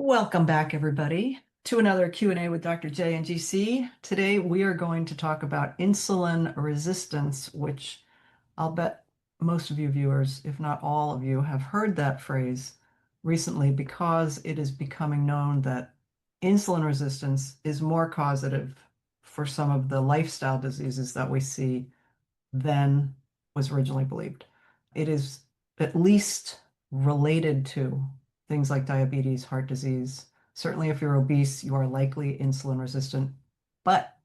Welcome back, everybody, to another Q&A with Dr. J and GC. Today, we are going to talk about insulin resistance, which I'll bet most of you viewers, if not all of you, have heard that phrase recently because it is becoming known that insulin resistance is more causative for some of the lifestyle diseases that we see than was originally believed. It is at least related to things like diabetes, heart disease. Certainly, if you're obese, you are likely insulin resistant. But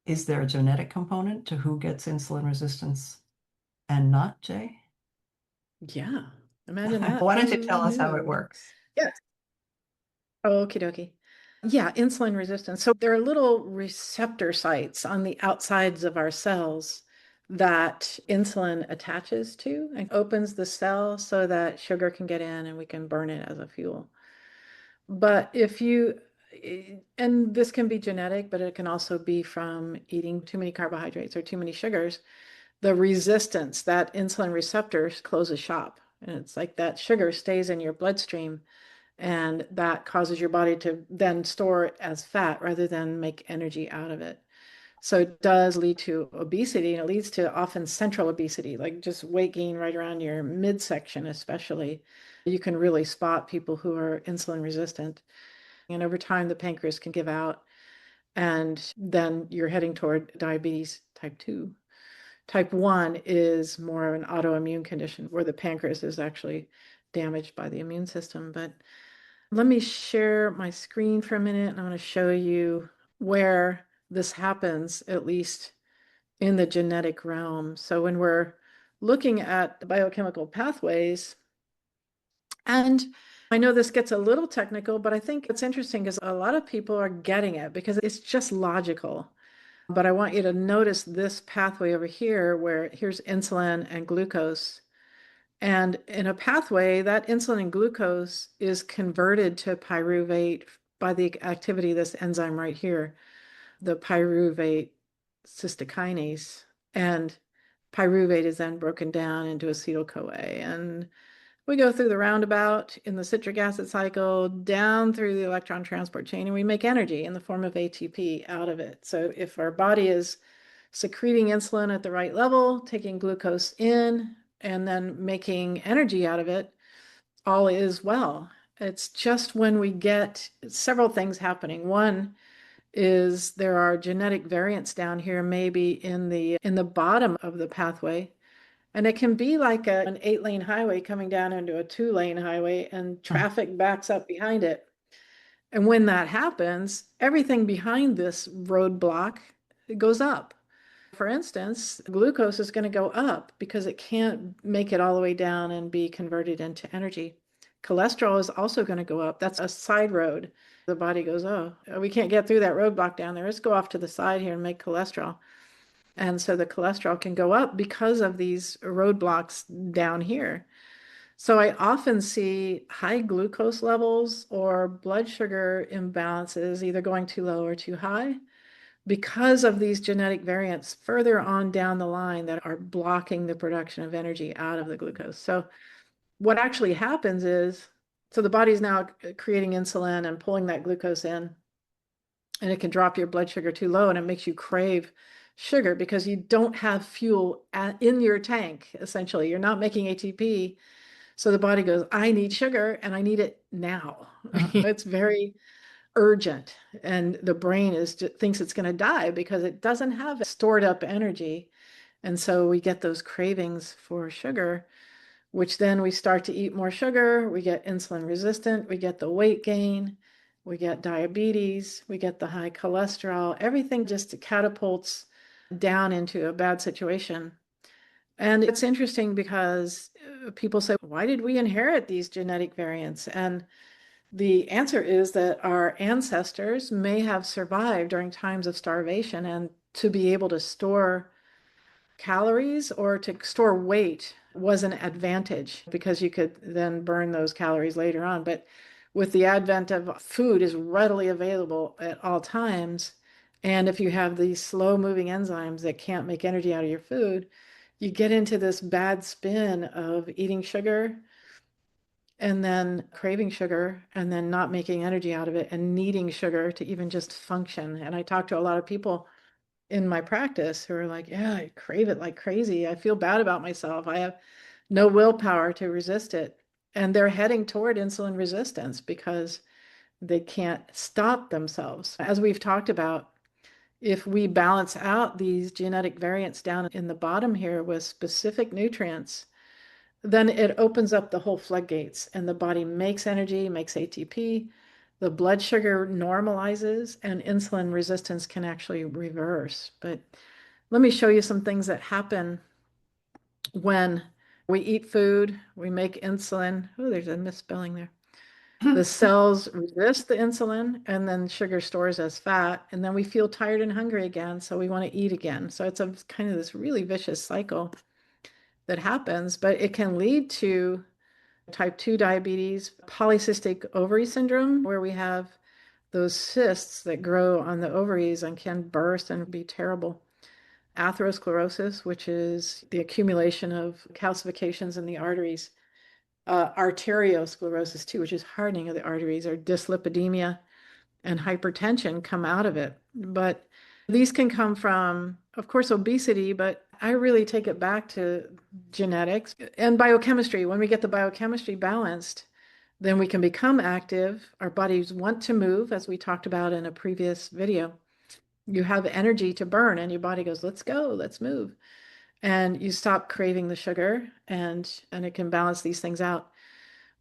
is there a genetic component to who gets insulin resistance and not, Jay? Yeah, imagine that. Why don't you Who tell us how it knew? works? Yes. Okie dokie. Yeah, insulin resistance. So there are little receptor sites on the outsides of our cells that insulin attaches to and opens the cell so that sugar can get in and we can burn it as a fuel. But and this can be genetic, but it can also be from eating too many carbohydrates or too many sugars. The resistance, that insulin receptor closes shop. And it's like that sugar stays in your bloodstream, and that causes your body to then store it as fat rather than make energy out of it. So it does lead to obesity, and it leads to often central obesity, like just weight gain right around your midsection, especially. You can really spot people who are insulin resistant. And over time, the pancreas can give out, and then you're heading toward diabetes type 2. Type 1 is more of an autoimmune condition where the pancreas is actually damaged by the immune system. But let me share my screen for a minute, and I'm going to show you where this happens, at least in the genetic realm. So when we're looking at the biochemical pathways, and I know this gets a little technical, but I think it's interesting because a lot of people are getting it because it's just logical. But I want you to notice this pathway over here where here's insulin and glucose. And in a pathway, that insulin and glucose is converted to pyruvate by the activity of this enzyme right here, the pyruvate cystokinase. And pyruvate is then broken down into acetyl-CoA. And we go through the roundabout in the citric acid cycle, down through the electron transport chain, and we make energy in the form of ATP out of it. So if our body is secreting insulin at the right level, taking glucose in, and then making energy out of it, all is well. It's just when we get several things happening. One is there are genetic variants down here, maybe in the bottom of the pathway, and it can be like an 8-lane highway coming down into a 2-lane highway, and traffic backs up behind it. And when that happens, everything behind this roadblock goes up. For instance, glucose is going to go up because it can't make it all the way down and be converted into energy. Cholesterol is also going to go up. That's a side road. The body goes, oh, we can't get through that roadblock down there. Let's go off to the side here and make cholesterol. And so the cholesterol can go up because of these roadblocks down here. So I often see high glucose levels or blood sugar imbalances, either going too low or too high, because of these genetic variants further on down the line that are blocking the production of energy out of the glucose. So what actually happens is, so the body's now creating insulin and pulling that glucose in, and it can drop your blood sugar too low, and it makes you crave sugar because you don't have fuel in your tank, essentially. You're not making ATP. So the body goes, I need sugar and I need it now. It's very urgent. And the brain thinks it's going to die because it doesn't have stored up energy. And so we get those cravings for sugar, which then we start to eat more sugar. We get insulin resistant. We get the weight gain. We get diabetes. We get the high cholesterol. Everything just catapults down into a bad situation. And it's interesting because people say, why did we inherit these genetic variants? And the answer is that our ancestors may have survived during times of starvation, and to be able to store calories or to store weight was an advantage because you could then burn those calories later on. But with the advent of food is readily available at all times, and if you have these slow moving enzymes that can't make energy out of your food, you get into this bad spin of eating sugar and then craving sugar and then not making energy out of it and needing sugar to even just function. And I talk to a lot of people in my practice who are like, yeah, I crave it like crazy. I feel bad about myself. I have no willpower to resist it. And they're heading toward insulin resistance because they can't stop themselves. As we've talked about, if we balance out these genetic variants down in the bottom here with specific nutrients, then it opens up the whole floodgates and the body makes energy, makes ATP, the blood sugar normalizes, and insulin resistance can actually reverse. But let me show you some things that happen when we eat food, we make insulin. Oh, there's a misspelling there. The cells resist the insulin, and then sugar stores as fat, and then we feel tired and hungry again, so we want to eat again. So it's a kind of this really vicious cycle that happens, but it can lead to type 2 diabetes, polycystic ovary syndrome, where we have those cysts that grow on the ovaries and can burst and be terrible. Atherosclerosis, which is the accumulation of calcifications in the arteries. Arteriosclerosis, too, which is hardening of the arteries, or dyslipidemia and hypertension come out of it. But these can come from, of course, obesity, but I really take it back to genetics and biochemistry. When we get the biochemistry balanced, then we can become active. Our bodies want to move, as we talked about in a previous video. You have energy to burn, and your body goes, let's go, let's move. And you stop craving the sugar, and it can balance these things out.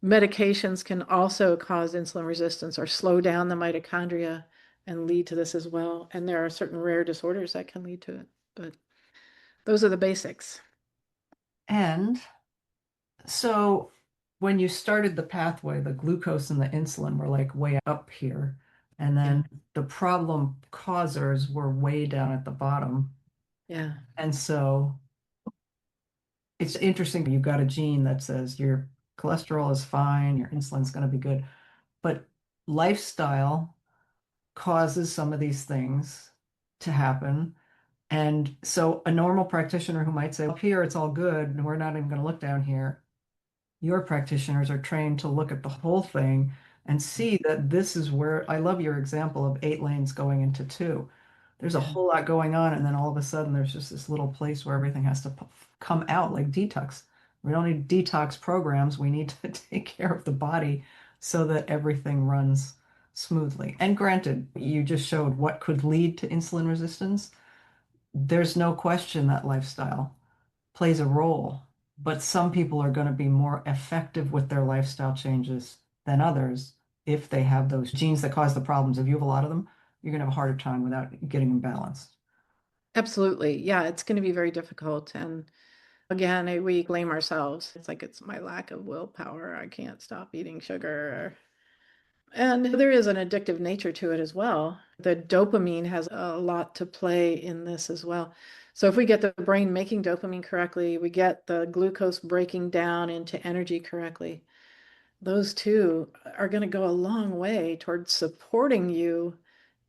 Medications can also cause insulin resistance or slow down the mitochondria and lead to this as well. And there are certain rare disorders that can lead to it. But those are the basics. And so when you started the pathway, the glucose and the insulin were like way up here. And Yeah. then the problem causers were way down at the bottom. Yeah. And so it's interesting. You've got a gene that says your cholesterol is fine, your insulin's going to be good. But lifestyle causes some of these things to happen. And so a normal practitioner who might say, up here, it's all good, and we're not even going to look down here. Your practitioners are trained to look at the whole thing and see that this is where I love your example of 8 lanes going into two. There's a Yeah. whole lot going on, and then all of a sudden there's just this little place where everything has to come out like detox. We don't need detox programs. We need to take care of the body so that everything runs smoothly. And granted, you just showed what could lead to insulin resistance. There's no question that lifestyle plays a role, but some people are going to be more effective with their lifestyle changes than others if they have those genes that cause the problems. If you have a lot of them, you're going to have a harder time without getting them balanced. Absolutely. Yeah, it's going to be very difficult. And again, we blame ourselves. It's like it's my lack of willpower. I can't stop eating sugar. And there is an addictive nature to it as well. The dopamine has a lot to play in this as well. So if we get the brain making dopamine correctly, we get the glucose breaking down into energy correctly, those two are going to go a long way towards supporting you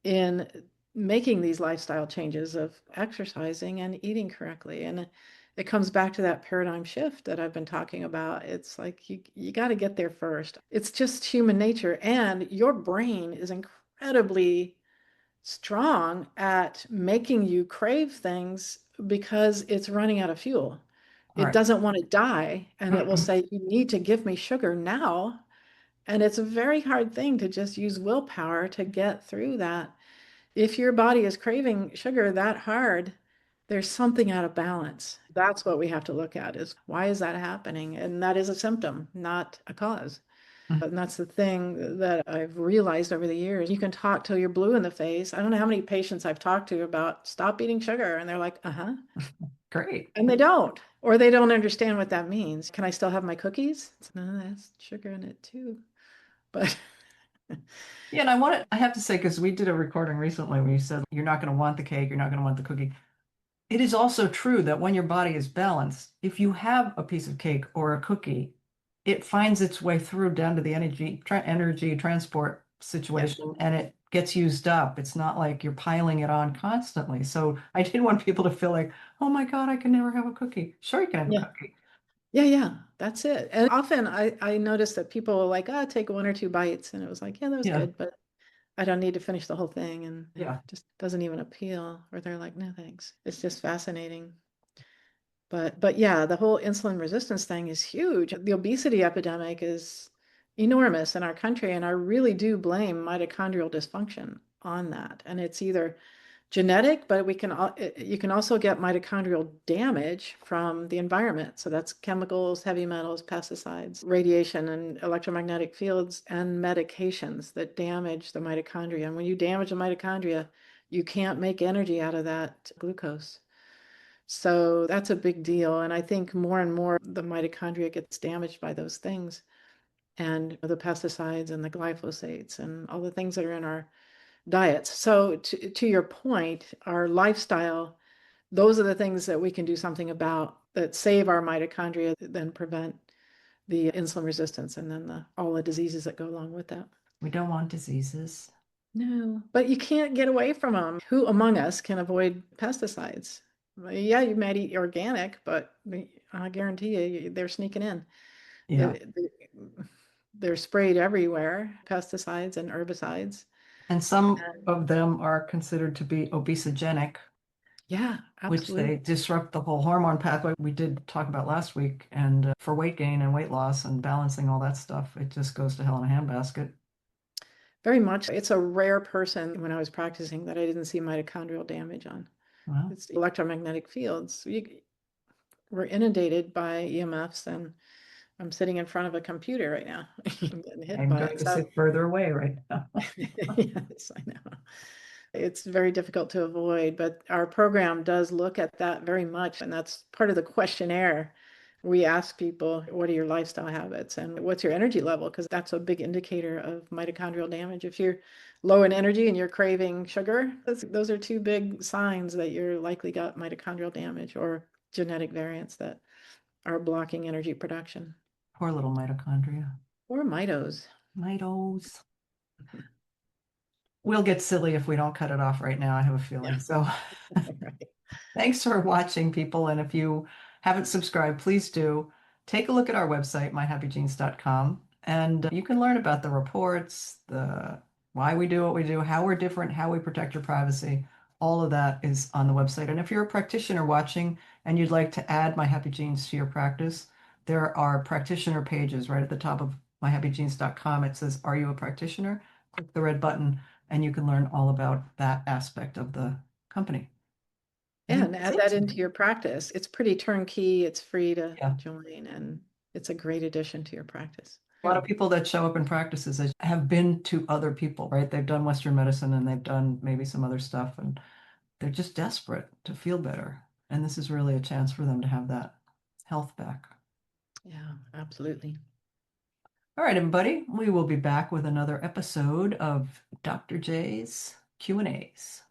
in making these lifestyle changes of exercising and eating correctly. And it comes back to that paradigm shift that I've been talking about. It's like you got to get there first. It's just human nature. And your brain is incredibly strong at making you crave things because it's running out of fuel. All It right. doesn't want to die, and it will say, you need to give me sugar now. And it's a very hard thing to just use willpower to get through that. If your body is craving sugar that hard, there's something out of balance. That's what we have to look at is why is that happening? And that is a symptom, not a cause. And that's the thing that I've realized over the years. You can talk till you're blue in the face. I don't know how many patients I've talked to about stop eating sugar, and they're like, uh-huh. Great. And they don't, or they don't understand what that means. Can I still have my cookies? No, that's sugar in it too. But Yeah, and I have to say, because we did a recording recently where you said you're not going to want the cake, you're not going to want the cookie. It is also true that when your body is balanced, if you have a piece of cake or a cookie, it finds its way through down to the energy transport yeah, situation and it gets used up. It's not like you're piling it on constantly. So I didn't want people to feel like, oh my God, I can never have a cookie. Sure, you can have a yeah, cookie, Yeah, yeah, that's it. And often I notice that people are like, ah, take one or two bites. And it was like, yeah, that was Yeah, good, but I don't need to finish the whole thing. And yeah. just doesn't even appeal. Or they're like, no, thanks. It's just fascinating. But yeah, the whole insulin resistance thing is huge. The obesity epidemic is enormous in our country, and I really do blame mitochondrial dysfunction on that. And it's either genetic, but you can also get mitochondrial damage from the environment. So that's chemicals, heavy metals, pesticides, radiation, and electromagnetic fields, and medications that damage the mitochondria. And when you damage the mitochondria, you can't make energy out of that glucose. So that's a big deal. And I think more and more the mitochondria gets damaged by those things and the pesticides and the glyphosates and all the things that are in our diets. So to your point, our lifestyle, those are the things that we can do something about that save our mitochondria, then prevent the insulin resistance and then all the diseases that go along with that. We don't want diseases. No, but you can't get away from them. Who among us can avoid pesticides? Well, yeah, you might eat organic, but I guarantee you, they're sneaking in. Yeah. They- They're sprayed everywhere, pesticides and herbicides. And some And of them are considered to be obesogenic, yeah, which absolutely. they disrupt the whole hormone pathway we did talk about last week. And for weight gain and weight loss and balancing all that stuff, it just goes to hell in a handbasket. Very much. It's a rare person when I was practicing that I didn't see mitochondrial damage on. Well, It's the electromagnetic fields. We're inundated by EMFs, and I'm sitting in front of a computer right now. I'm getting hit I'm by going it. to So, sit further away right now. yes, I know. It's very difficult to avoid, but our program does look at that very much. And that's part of the questionnaire. We ask people, what are your lifestyle habits and what's your energy level? Because that's a big indicator of mitochondrial damage. If you're low in energy and you're craving sugar, those are two big signs that you're likely got mitochondrial damage or genetic variants that are blocking energy production Poor little mitochondria. or mitos. Mitos. We'll get silly if we don't cut it off right now, I have a Yeah, feeling. So right. thanks for watching, people. And if you haven't subscribed, please do. Take a look at our website, myhappygenes.com, and you can learn about the reports, the why we do what we do, how we're different, how we protect your privacy. All of that is on the website. And if you're a practitioner watching and you'd like to add My Happy Genes to your practice, there are practitioner pages right at the top of myhappygenes.com. It says, "Are you a practitioner?" Click the red button, and you can learn all about that aspect of the company. I Yeah, think and that's add it that into today. your practice. It's pretty turnkey. It's free to Yeah. join, and it's a great addition to your practice. A lot of people that show up in practices have been to other people, right? They've done Western medicine and they've done maybe some other stuff, and they're just desperate to feel better. And this is really a chance for them to have that health back. Yeah, absolutely. All right, everybody, we will be back with another episode of Dr. J's Q&As.